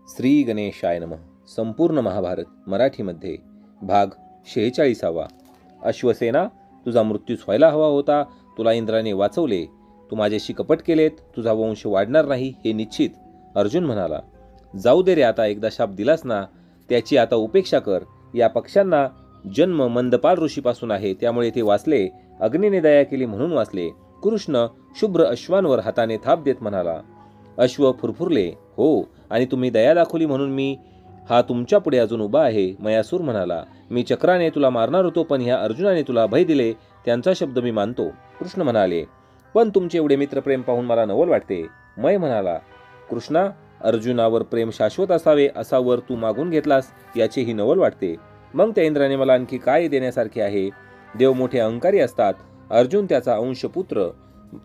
श्री गणेशाय नमः. संपूर्ण महाभारत मराठीमध्ये भाग 46. अश्वसेना, तुझा मृत्यूच व्हायला हवा होता. तुला इंद्राने वाचवले. तू माझ्याशी कपट केलेत. तुझा वंश वाढणार नाही हे निश्चित. अर्जुन म्हणाला, जाऊ दे रे, आता एकदा शाप दिलास ना, त्याची आता उपेक्षा कर. या पक्ष्यांना जन्म मंदपाल ऋषीपासून आहे, त्यामुळे ते वाचले. अग्नीने दया केली म्हणून वाचले. कृष्ण शुभ्र अश्वांवर हाताने थाप देत म्हणाला, अश्व फुरफुरले. हो, आणि तुम्ही दया दाखवली म्हणून मी हा तुमच्या पुढे अजून उभा आहे. मयासूर म्हणाला, मी चक्राने तुला मारणार होतो, पण ह्या अर्जुनाने तुला भय दिले, त्यांचा शब्द मी मानतो. कृष्ण म्हणाले, पण तुमचे एवढे मित्रप्रेम पाहून मला नवल वाटते. मय म्हणाला, कृष्णा, अर्जुनावर प्रेम शाश्वत असावे असा वर तू मागून घेतलास, याचेही नवल वाटते. मग त्या इंद्राने मला आणखी काय देण्यासारखे आहे? देव मोठे अहंकारी असतात. अर्जुन त्याचा अंशपुत्र.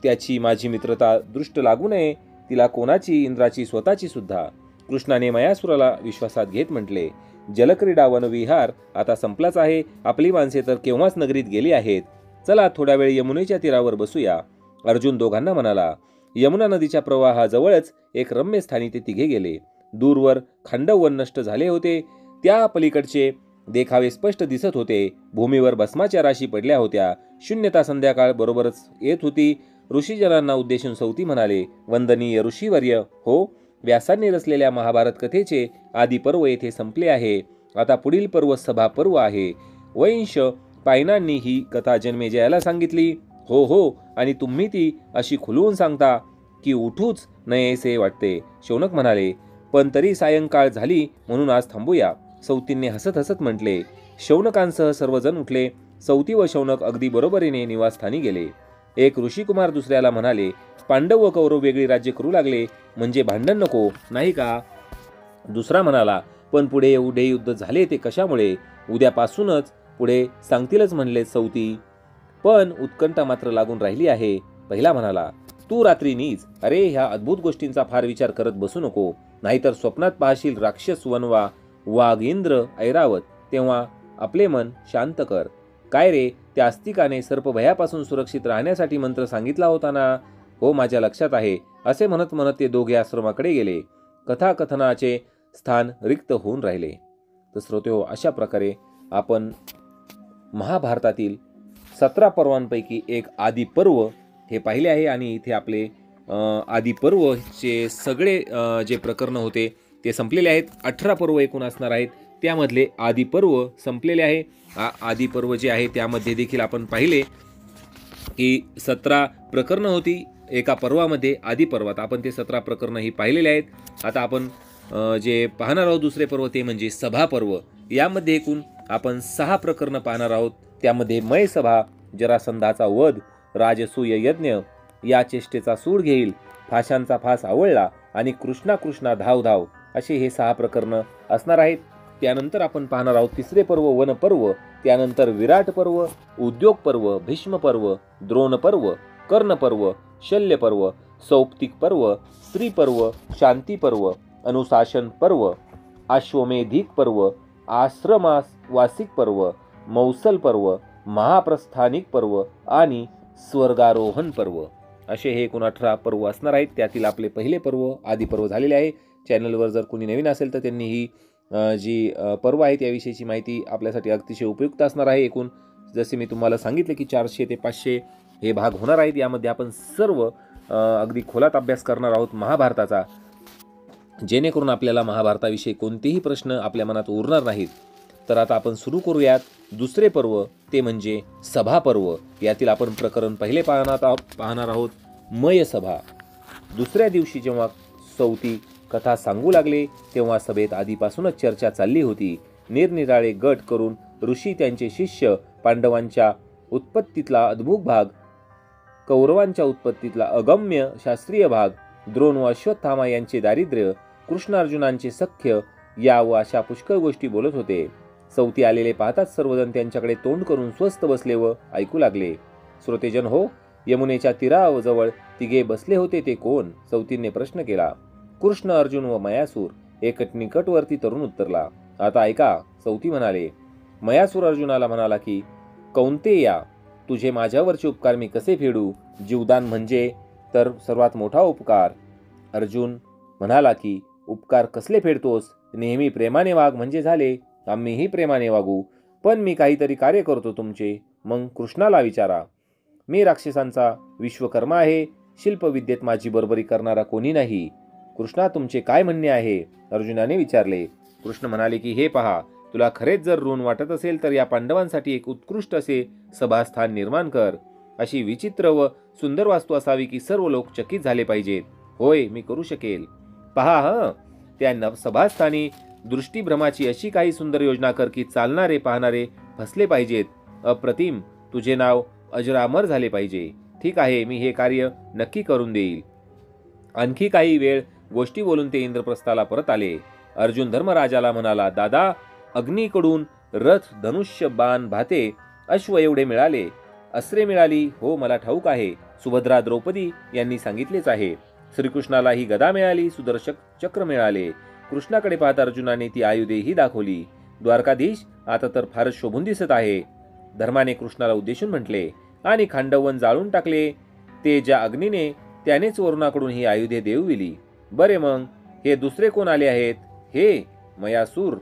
त्याची माझी मित्रता दृष्ट लागू नये. तिला कोणाची, इंद्राची, स्वतःची सुद्धा. कृष्णाने मयासुराला विश्वासात घेत म्हटले, जलक्रीडा वनविहार आता संपलाच आहे. आपली माणसे तर केव्हाच नगरीत गेली आहेत. चला थोडा वेळ यमुनेच्या तीरावर बसूया. अर्जुन दोघांना म्हणाला. यमुना नदीच्या प्रवाहाजवळच एक रम्य स्थानी ते तिघे गेले. दूरवर खांडव वन नष्ट झाले होते. त्या पलीकडचे देखावे स्पष्ट दिसत होते. भूमीवर भस्माच्या राशी पडल्या होत्या. शून्यता संध्याकाळ बरोबरच येत होती. ऋषीजनांना उद्देशून सौती म्हणाले, वंदनीय ऋषीवर्य हो, व्यासांनी रचलेल्या महाभारत कथेचे आदी पर्व येथे संपले आहे. आता पुढील पर्व सभा पर्व आहे. वैंश पायनांनी ही कथा जन्मेजयाला सांगितली. हो हो, आणि तुम्ही ती अशी खुलवून सांगता की उठूच नयेसे वाटते. शौनक म्हणाले, पण तरी सायंकाळ झाली म्हणून आज थांबूया. सौतींनी हसत हसत म्हटले. शौनकांसह सर्वजण उठले. सौती व शौनक अगदी बरोबरीने निवासस्थानी गेले. एक ऋषिकुमार दुसऱ्याला म्हणाले, पांडव व कौरव वेगळी राज्य करू लागले म्हणजे भांडण नको नाही का? दुसरा म्हणाला, पण पुढे एवढे युद्ध झाले ते कशामुळे? उद्यापासूनच पुढे सांगतीलच म्हणले सौती. पण उत्कंठा मात्र लागून राहिली आहे. पहिला म्हणाला, तू रात्री नीच. अरे, ह्या अद्भुत गोष्टींचा फार विचार करत बसू नको, नाहीतर स्वप्नात पाहशील राक्षस वनवा, वाघ इंद्र, ऐरावत. तेव्हा आपले मन शांत कर. काय रे, त्या अस्तिकाने सर्पभयापासून सुरक्षित राहण्यासाठी मंत्र सांगितला होता ना? हो, माझ्या लक्षात आहे. असे म्हणत म्हणत ते दोघे आश्रमाकडे गेले. कथाकथनाचे स्थान रिक्त होऊन राहिले. तर श्रोतेहो, अशा प्रकारे आपण महाभारतातील 17 पर्वांपैकी एक आदी पर्व हे पाहिले आहे. आणि इथे आपले आदी पर्वचे सगळे जे प्रकरण होते ते संपलेले आहेत. 18 पर्व एकूण असणार आहेत. त्यामधले आदी पर्व संपलेले आहे. आदी पर्व जे आहे त्यामध्ये देखील आपण पाहिले की 17 प्रकरणं होती एका पर्वामध्ये. आदी पर्वात आपण ते 17 प्रकरणं ही पाहिलेले आहेत. आता आपण जे पाहणार आहोत दुसरे पर्व ते म्हणजे सभा पर्व. यामध्ये एकूण आपण 6 प्रकरणं पाहणार आहोत. त्यामध्ये मय सभा, जरासंधाचा वध, राजसूय यज्ञ, या चेष्टेचा सूड घेईल, फाशांचा फास आवळला आणि कृष्णा कृष्णा धाव धाव, असे हे 6 प्रकरणं असणार आहेत. त्यानंतर आपण पाहणार आहोत तिसरे पर्व वन पर्व. त्यानंतर विराट पर्व, उद्योग पर्व, भीष्म पर्व, द्रोण पर्व, कर्ण पर्व, शल्य पर्व, सौप्तिक पर्व, स्त्री पर्व, शांती पर्व, अनुशासन पर्व, अश्वमेधिक पर्व, आश्रमवासिक पर्व, मौसल पर्व, महाप्रस्थानिक पर्व आणि स्वर्गारोहण पर्व, असे हे एकूण 18 पर्व असणार आहेत. त्यातील आपले पहिले पर्व आदी पर्व झालेले आहे. चॅनलवर जर कोणी नवीन असेल तर त्यांनी ही जी पर्व आहेत याविषयीची माहिती आपल्यासाठी अतिशय उपयुक्त असणार आहे. एकूण जसे मी तुम्हाला सांगितले की 400 ते 500 हे भाग होणार आहेत. यामध्ये आपण सर्व अगदी खोलात अभ्यास करणार आहोत महाभारताचा, जेणेकरून आपल्याला महाभारताविषयी कोणतेही प्रश्न आपल्या मनात उरणार नाहीत. तर आता आपण सुरू करूयात दुसरे पर्व, ते म्हणजे सभा पर्व. यातील आपण प्रकरण पहिले पाहणार आहोत, मय सभा. दुसऱ्या दिवशी जेव्हा सौती कथा सांगू लागले तेव्हा सभेत आधीपासूनच चर्चा चालली होती. निरनिराळे गट करून ऋषी, त्यांचे शिष्य, पांडवांच्या उत्पत्तीतला अद्भुत भाग, कौरवांच्या उत्पत्तीतला अगम्य शास्त्रीय भाग, द्रोण व अश्वत्थामा यांचे दारिद्र्य, कृष्णार्जुनांचे सख्य, या व अशा पुष्कळ गोष्टी बोलत होते. सौती आलेले पाहताच सर्वजण त्यांच्याकडे तोंड करून स्वस्थ बसले व ऐकू लागले. श्रोतेजन हो, यमुनेच्या तीराजवळ तिघे बसले होते ते कोण? सौतीने प्रश्न केला. कृष्ण, अर्जुन व मयासूर, एकनिकटवर्ती तरुण उत्तरला. आता ऐका, सौती म्हणाले. मयासूर अर्जुनाला म्हणाला की, कौंतेया, तुझे माझ्यावरचे उपकार मी कसे फेडू? जीवदान म्हणजे तर सर्वात मोठा उपकार. अर्जुन म्हणाला की, उपकार कसले फेडतोस? नेहमी प्रेमाने वाग म्हणजे झाले. आम्हीही प्रेमाने वागू. पण मी काहीतरी कार्य करतो तुमचे. मग कृष्णाला विचारा. मी राक्षसांचा विश्वकर्मा आहे. शिल्पविद्येत माझी बरोबरी करणारा कोणी नाही. कृष्णा, तुमचे काय म्हणणे आहे? अर्जुनाने विचारले. कृष्ण म्हणाले की हे पहा, तुला खरेच जर ऋण वाटत असेल तर या पांडवांसाठी एक उत्कृष्ट असे सभास्थान निर्माण कर. अशी विचित्र व सुंदर वास्तू असावी की सर्व लोक चकित झाले पाहिजेत. होय, मी करू शकेल. पहा त्या सभास्थानी दृष्टीभ्रमाची अशी काही सुंदर योजना कर की चालणारे पाहणारे फसले पाहिजेत. अप्रतिम, तुझे नाव अजरामर झाले पाहिजे. ठीक आहे, मी हे कार्य नक्की करून देईल. आणखी काही वेळ गोष्टी बोलून ते इंद्रप्रस्थाला परत आले. अर्जुन धर्मराजाला म्हणाला, दादा, अग्नीकडून रथ, धनुष्य, बाण, भाते, अश्व एवढे मिळाले. अस्त्रे मिळाली. हो, मला ठाऊक आहे. सुभद्रा, द्रौपदी यांनी सांगितलेच आहे. श्रीकृष्णाला ही गदा मिळाली. सुदर्शक चक्र मिळाले. कृष्णाकडे पाहत अर्जुनाने ती आयुधेही दाखवली. द्वारकाधीश आता तर फारच शोभून दिसत आहे. धर्माने कृष्णाला उद्देशून म्हटले. आणि खांडवन जाळून टाकले. ते ज्या अग्नीने त्यानेच वरुणाकडून ही आयुधे देविली. बरे, मग हे दुसरे कोण आले आहेत? हे मयासूर.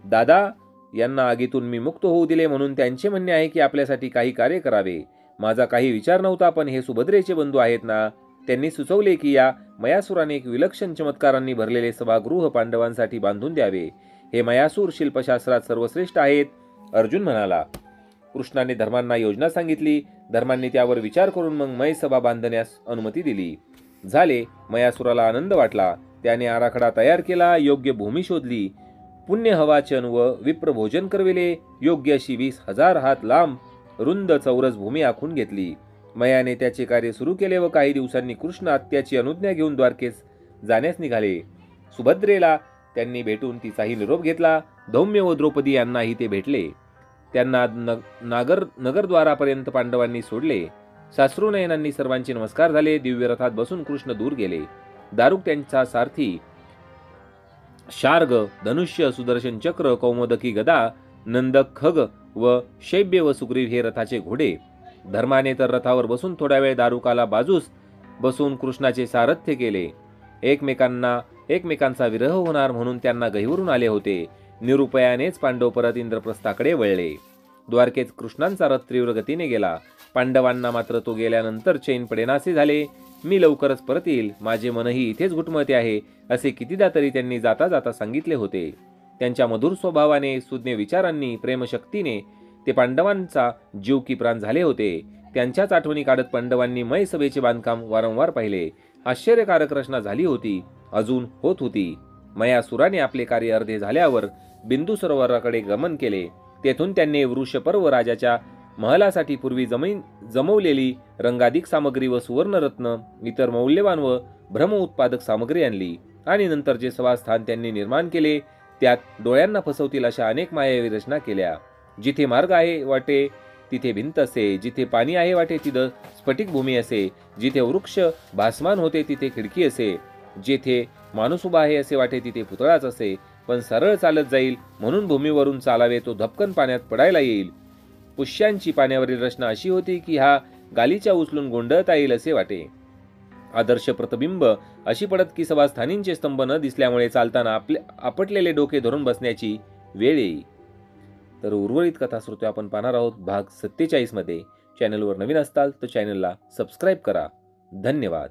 दादा, यांना आगीतून मी मुक्त होऊ दिले म्हणून त्यांचे म्हणणे आहे की आपल्यासाठी काही कार्य करावे. माझा काही विचार नव्हता, पण हे सुभद्रेचे बंधू आहेत ना, त्यांनी सुचवले की या मयासुराने एक विलक्षण चमत्कारांनी भरलेले सभागृह पांडवांसाठी बांधून द्यावे. हे मयासूर शिल्पशास्त्रात सर्वश्रेष्ठ आहेत. अर्जुन म्हणाला. कृष्णाने धर्मांना योजना सांगितली. धर्मांनी त्यावर विचार करून मग मय सभा बांधण्यास अनुमती दिली. झाले. मयासुराला आनंद वाटला. त्याने आराखडा तयार केला. योग्य भूमी शोधली. पुण्य हवाचन व विप्र भोजन करविले. योग्य अशी 20,000 हात लांब रुंद चौरस भूमी आखून घेतली. मयाने त्याचे कार्य सुरू केले व काही दिवसांनी कृष्ण त्याची अनुज्ञा घेऊन द्वारकेस जाण्यास निघाले. सुभद्रेला त्यांनी भेटून तिचाही निरोप घेतला. धौम्य व द्रौपदी यांनाही ते भेटले. त्यांना नगरद्वारापर्यंत पांडवांनी सोडले. साश्रुनयनांनी सर्वांचे नमस्कार झाले. दिव्य रथात बसून कृष्ण दूर गेले. दारुक त्यांचा सारथी, शार्ग, धनुष्य, सुदर्शन चक्र, कौमोदकी गदा, नंदक खग व शैब्य व सुग्रीव हे रथाचे घोडे. धर्माने तर रथावर बसून थोड्या वेळ दारुकाला बाजूस बसून कृष्णाचे सारथ्य केले. एकमेकांचा विरह होणार म्हणून त्यांना गहिवरून आले होते. निरुपयानेच पांडव परत इंद्रप्रस्थाकडे वळले. द्वारकेत कृष्णांचा रथ तीव्र गतीने गेला. पांडवांना मात्र तो गेल्यानंतर चैन पडेनासे झाले. मी लवकरच परत येईल, माझे मनही इथेच घुटमळते आहे, असे कितीदा तरी त्यांनी जाता जाता सांगितले होते. त्यांच्या मधुर स्वभावाने, सुज्ञ विचारांनी, प्रेमशक्तीने ते पांडवांचा जीव की प्राण झाले होते. त्यांच्याच आठवणी काढत पांडवांनी मय सभेचे बांधकाम वारंवार पाहिले. आश्चर्यकारक रचना झाली होती, अजून होत होती. मयासुराने आपले कार्य अर्धे झाल्यावर बिंदू सरोवराकडे गमन केले. तेथून त्यांनी वृषपर्व राजाच्या महलासाठी पूर्वी जमवलेली रंगाधिक सामग्री व सुवर्णरत्न, इतर मौल्यवान व भ्रम उत्पादक सामग्री आणली. आणि नंतर जे सभास्थान त्यांनी निर्माण केले त्यात डोळ्यांना फसवतील अशा अनेक मायावी रचना केल्या. जिथे मार्ग आहे वाटे तिथे भिंत असे, जिथे पाणी आहे वाटे तिथे स्फटिक भूमी असे, जिथे वृक्ष भासमान होते तिथे खिडकी असे, जेथे माणूस उभा आहे असे वाटे तिथे पुतळाच असे. पण सरळ चालत जाईल म्हणून भूमीवरून चालावे तो धपकन पाण्यात पडायला येईल. पुष्यांची पाण्यावरील रचना अशी होती की हा गालीच्या उचलून गोंधळता येईल असे वाटे. आदर्श प्रतिबिंब अशी पडत की सभास्थानींचे स्तंभ न दिसल्यामुळे चालताना आपटलेले डोके धरून बसण्याची वेळ येईल. तर उर्वरित कथाश्रुती आपण पाहणार आहोत भाग 47 मध्ये. चॅनलवर नवीन असताल तर चॅनलला सबस्क्राईब करा. धन्यवाद.